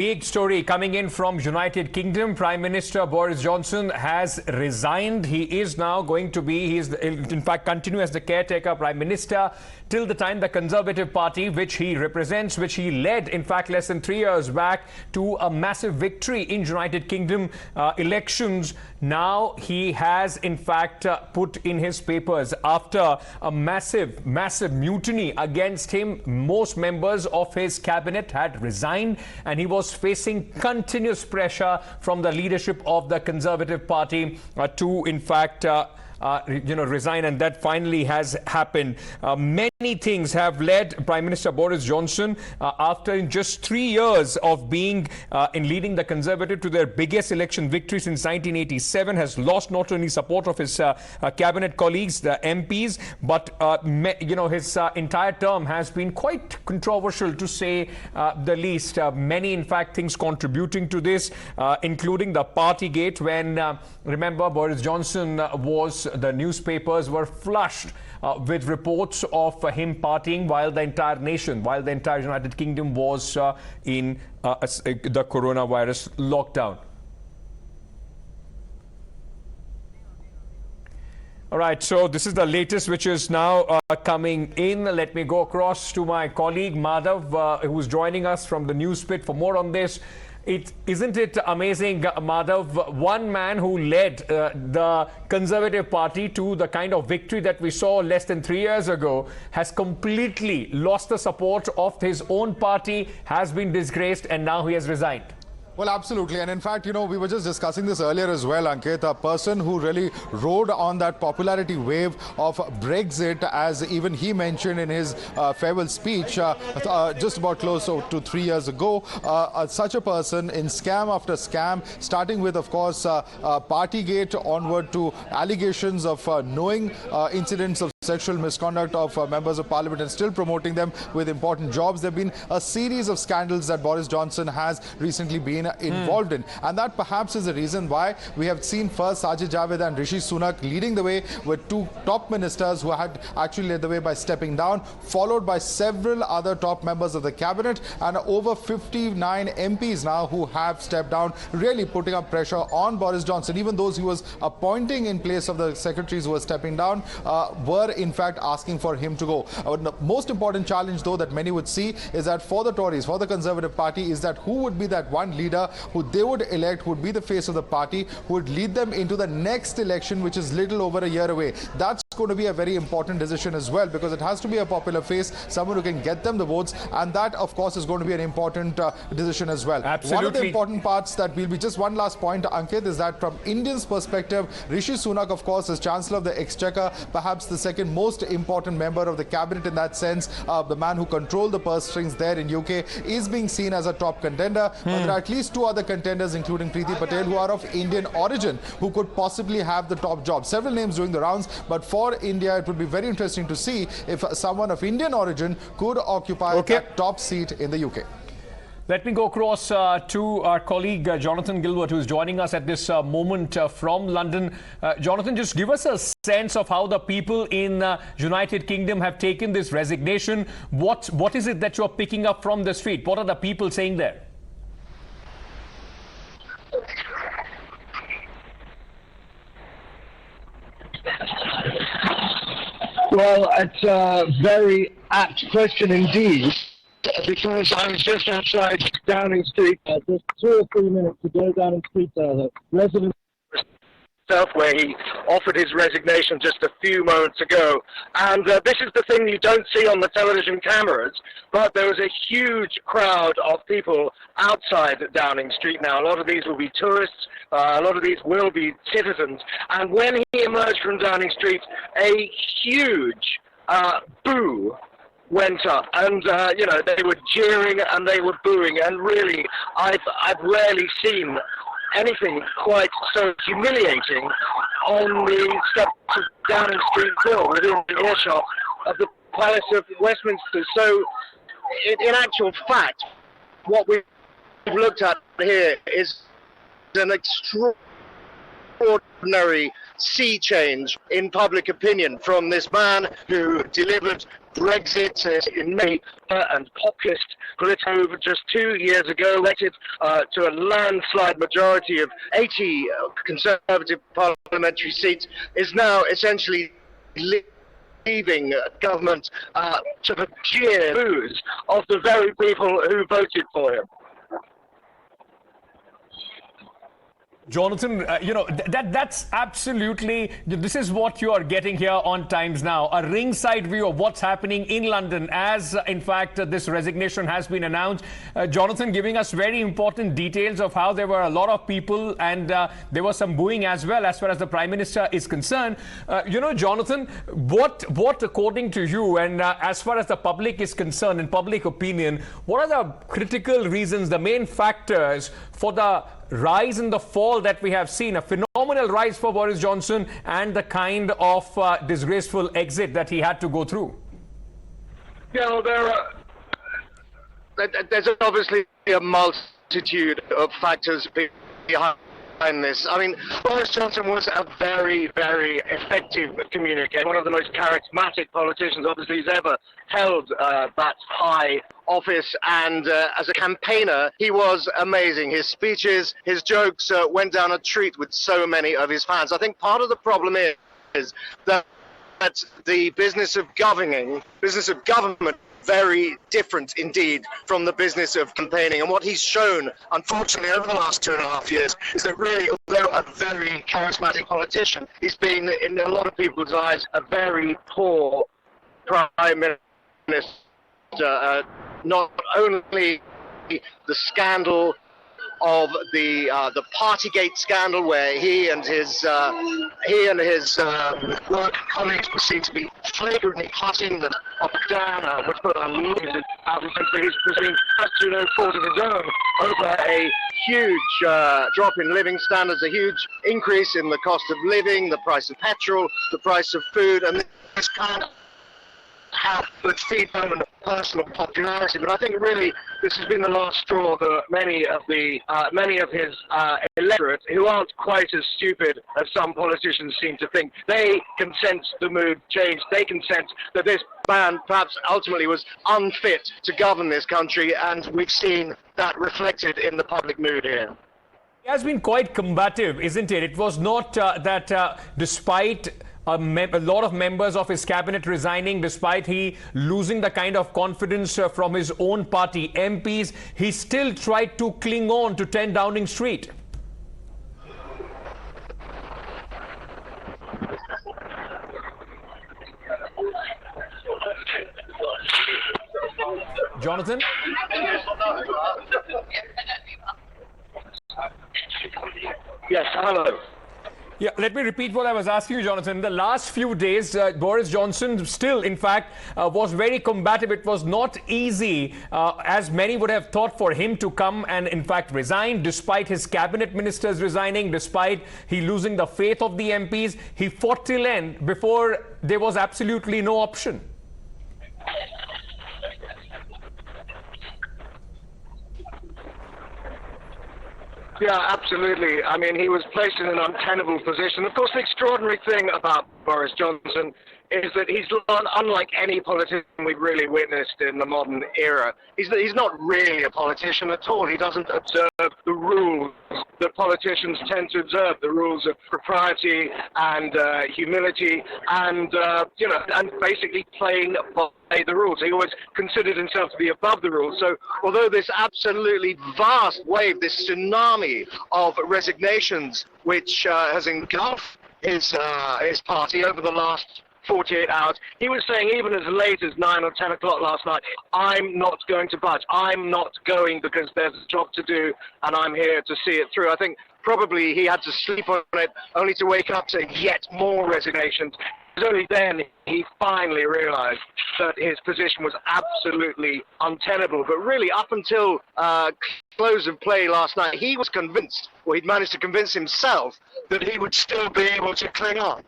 Big story coming in from United Kingdom. Prime Minister Boris Johnson has resigned. He is now going to be, in fact, continue as the caretaker Prime Minister till the time the Conservative Party, which he represents, which he led, in fact, less than 3 years back to a massive victory in United Kingdom elections. Now he has, in fact, put in his papers after a massive mutiny against him. Most members of his cabinet had resigned and he was facing continuous pressure from the leadership of the Conservative Party to, in fact, resign, and that finally has happened. Many things have led Prime Minister Boris Johnson, after in just 3 years of being in leading the Conservative to their biggest election victory since 1987, has lost not only support of his cabinet colleagues, the MPs, but his entire term has been quite controversial, to say the least. Many, in fact, things contributing to this, including the Partygate, when remember, Boris Johnson the newspapers were flushed with reports of him partying while the entire nation, while the entire United Kingdom was in the coronavirus lockdown. All right, so this is the latest which is now coming in. Let me go across to my colleague Madhav, who's joining us from the Newspit for more on this. Isn't it amazing, Madhav? One man who led the Conservative Party to the kind of victory that we saw less than 3 years ago has completely lost the support of his own party, has been disgraced, and now he has resigned. Well, absolutely. And in fact, we were just discussing this earlier as well, Ankit. A person who really rode on that popularity wave of Brexit, as even he mentioned in his farewell speech just about close to 3 years ago. Such a person in scam after scam, starting with, of course, Partygate onward to allegations of knowing incidents of sexual misconduct of members of parliament and still promoting them with important jobs. There have been a series of scandals that Boris Johnson has recently been involved in, and that perhaps is the reason why we have seen first Sajid Javid and Rishi Sunak leading the way with two top ministers who had actually led the way by stepping down, followed by several other top members of the cabinet and over 59 MPs now who have stepped down, really putting up pressure on Boris Johnson. Even those he was appointing in place of the secretaries who were stepping down were in fact asking for him to go. The most important challenge, though, that many would see is that for the Tories, for the Conservative Party, is that who would be that one leader who they would elect, who would be the face of the party, who would lead them into the next election, which is little over a year away. That's going to be a very important decision as well, because it has to be a popular face, someone who can get them the votes, and that, of course, is going to be an important decision as well. Absolutely. One of the important parts that will be, just one last point, Ankit, is that from Indians' perspective, Rishi Sunak, of course, is Chancellor of the Exchequer, perhaps the second most important member of the cabinet in that sense, the man who controlled the purse strings there in UK, is being seen as a top contender. But there are at least two other contenders, including Preeti Patel, who are of Indian origin, who could possibly have the top job. Several names doing the rounds, but for India, it would be very interesting to see if someone of Indian origin could occupy that top seat in the UK. Let me go across to our colleague Jonathan Gilbert, who is joining us at this moment from London. Jonathan, just give us a sense of how the people in United Kingdom have taken this resignation. What is it that you're picking up from the street? What are the people saying there? Well, it's a very apt question indeed, because I was just outside Downing Street, just 2 or 3 minutes ago. Downing Street, the resident where he offered his resignation just a few moments ago. And this is the thing you don't see on the television cameras, but there was a huge crowd of people outside Downing Street now. A lot of these will be tourists, a lot of these will be citizens. And when he emerged from Downing Street, a huge boo went up, and they were jeering and they were booing, and really I've rarely seen anything quite so humiliating on the steps of Downing Street Hill within the earshot of the Palace of Westminster. So in actual fact, what we've looked at here is an extraordinary sea change in public opinion from this man who delivered Brexit in May and populist political just 2 years ago, elected to a landslide majority of 80 Conservative parliamentary seats, is now essentially leaving government to the cheer boos of the very people who voted for him. Jonathan, that's absolutely, this is what you are getting here on Times Now, a ringside view of what's happening in London as, in fact, this resignation has been announced. Jonathan giving us very important details of how there were a lot of people and there was some booing as well as far as the Prime Minister is concerned. Jonathan, what according to you and as far as the public is concerned and public opinion, what are the critical reasons, the main factors for the rise and the fall that we have seen, a phenomenal rise for Boris Johnson and the kind of disgraceful exit that he had to go through? Yeah, well, there's obviously a multitude of factors behind this. I mean, Boris Johnson was a very, very effective communicator, one of the most charismatic politicians, obviously, he's ever held that high office, and as a campaigner, he was amazing. His speeches, his jokes went down a treat with so many of his fans. I think part of the problem is that the business of government, very different indeed from the business of campaigning. And what he's shown, unfortunately, over the last 2.5 years is that really, although a very charismatic politician, he's been, in a lot of people's eyes, a very poor prime minister. Not only the scandal of the Partygate scandal, where he and his work colleagues were seen to be flagrantly cutting the up down, which put unlimited out of his presumed to no fault of his own, over a huge drop in living standards, a huge increase in the cost of living, the price of petrol, the price of food, and this kind of would feed home in personal popularity. But I think really this has been the last straw that many of his electorate, who aren't quite as stupid as some politicians seem to think, they can sense the mood change. They can sense that this man perhaps ultimately was unfit to govern this country, and we've seen that reflected in the public mood here. He has been quite combative, isn't it? It was not that despite a lot of members of his cabinet resigning, despite he losing the kind of confidence from his own party MPs, he still tried to cling on to 10 Downing Street. Jonathan? Yes, hello. Yeah, let me repeat what I was asking you, Jonathan. In the last few days, Boris Johnson still, in fact, was very combative. It was not easy, as many would have thought, for him to come and, in fact, resign, despite his cabinet ministers resigning, despite he losing the faith of the MPs. He fought till end before there was absolutely no option. Yeah, absolutely. I mean, he was placed in an untenable position. Of course, the extraordinary thing about Boris Johnson is that he's unlike any politician we've really witnessed in the modern era. He's not really a politician at all. He doesn't observe the rules that politicians tend to observe, the rules of propriety and humility and, and basically playing by the rules. He always considered himself to be above the rules. So although this absolutely vast wave, this tsunami of resignations, which has engulfed his party over the last 48 hours, he was saying even as late as 9 or 10 o'clock last night, I'm not going to budge. I'm not going because there's a job to do and I'm here to see it through. I think probably he had to sleep on it only to wake up to yet more resignations. It was only then he finally realized that his position was absolutely untenable. But really, up until close of play last night, he was convinced, or he'd managed to convince himself, that he would still be able to cling on.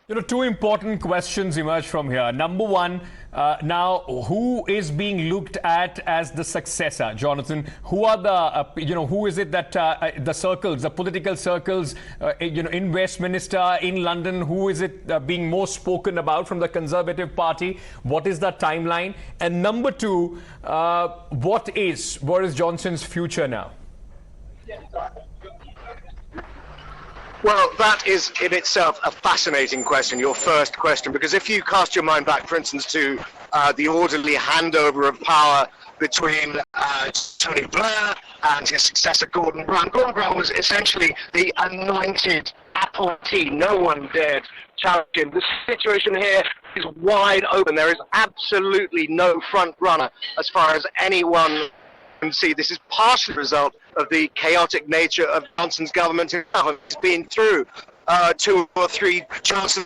You know, two important questions emerge from here. Number one, now, who is being looked at as the successor, Jonathan? Who are the, who is it that the circles, the political circles, in Westminster, in London, who is it being most spoken about from the Conservative Party? What is the timeline? And number two, what is Boris Johnson's future now? Well, that is in itself a fascinating question, your first question, because if you cast your mind back, for instance, to the orderly handover of power between Tony Blair and his successor, Gordon Brown. Gordon Brown was essentially the anointed appointee. No one dared challenge him. The situation here is wide open. There is absolutely no front runner as far as anyone can see. This is partially a result of the chaotic nature of Johnson's government itself. It's been through 2 or 3 Johnson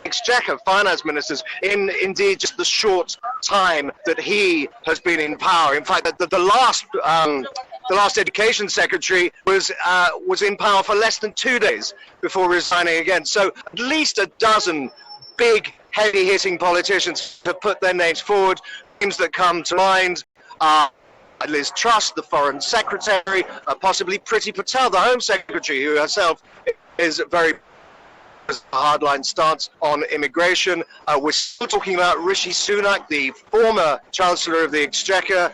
Exchequer finance ministers in indeed just the short time that he has been in power. In fact, the last education secretary was in power for less than 2 days before resigning again. So at least a dozen big, heavy-hitting politicians have put their names forward. Names that come to mind are Liz Truss, the Foreign Secretary, possibly Priti Patel, the Home Secretary, who herself is very hardline stance on immigration. We're still talking about Rishi Sunak, the former Chancellor of the Exchequer.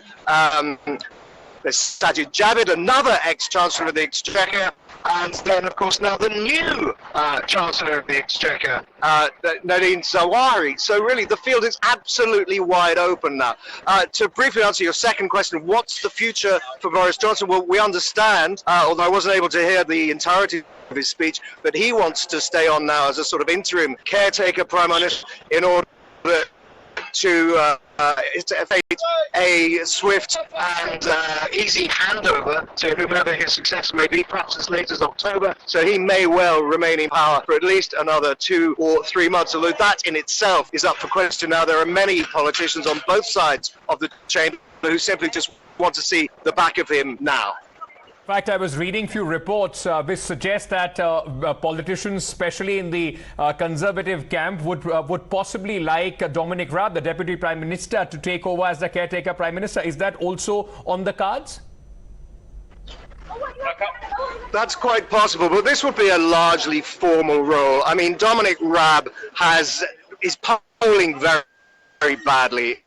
There's Sajid Javid, another ex-Chancellor of the Exchequer. And then, of course, now the new Chancellor of the Exchequer, Nadine Zawari. So really, the field is absolutely wide open now. To briefly answer your second question, what's the future for Boris Johnson? Well, we understand, although I wasn't able to hear the entirety of his speech, that he wants to stay on now as a sort of interim caretaker Prime Minister in order to effect a swift and easy handover to whomever his successor may be, perhaps as late as October. So he may well remain in power for at least another 2 or 3 months, although that in itself is up for question now. There are many politicians on both sides of the chamber who simply just want to see the back of him now. In fact, I was reading a few reports which suggest that politicians, especially in the Conservative camp, would possibly like Dominic Raab, the Deputy Prime Minister, to take over as the caretaker Prime Minister. Is that also on the cards? That's quite possible, but this would be a largely formal role. I mean, Dominic Raab is polling very, very badly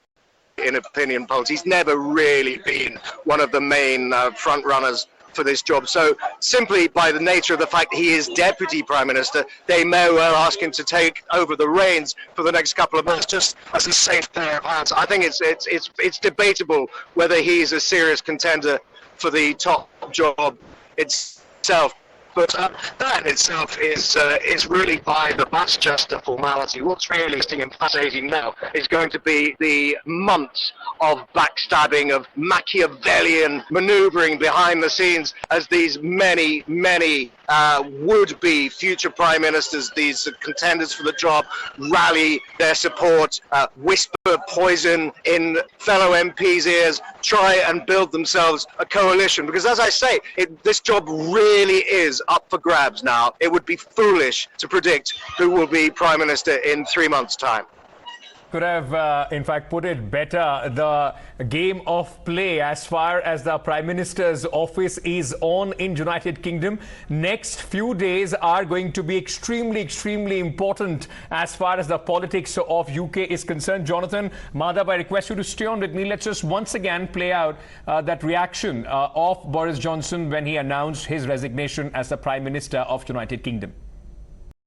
in opinion polls. He's never really been one of the main front runners for this job. So simply by the nature of the fact he is Deputy Prime Minister, they may well ask him to take over the reins for the next couple of months just as a safe pair of hands. I think it's debatable whether he's a serious contender for the top job itself. But that in itself is really by the bus just a formality. What's really interesting and fascinating now is going to be the months of backstabbing, of Machiavellian manoeuvring behind the scenes as these many would-be future prime ministers, these contenders for the job, rally their support, whisper poison in fellow MPs' ears, try and build themselves a coalition. Because as I say, this job really is up for grabs now. It would be foolish to predict who will be Prime Minister in 3 months' time. Could have, in fact, put it better. The game of play as far as the Prime Minister's office is on in United Kingdom. Next few days are going to be extremely important as far as the politics of UK is concerned. Jonathan, Madhav, I request you to stay on with me. Let's just once again play out that reaction of Boris Johnson when he announced his resignation as the Prime Minister of United Kingdom.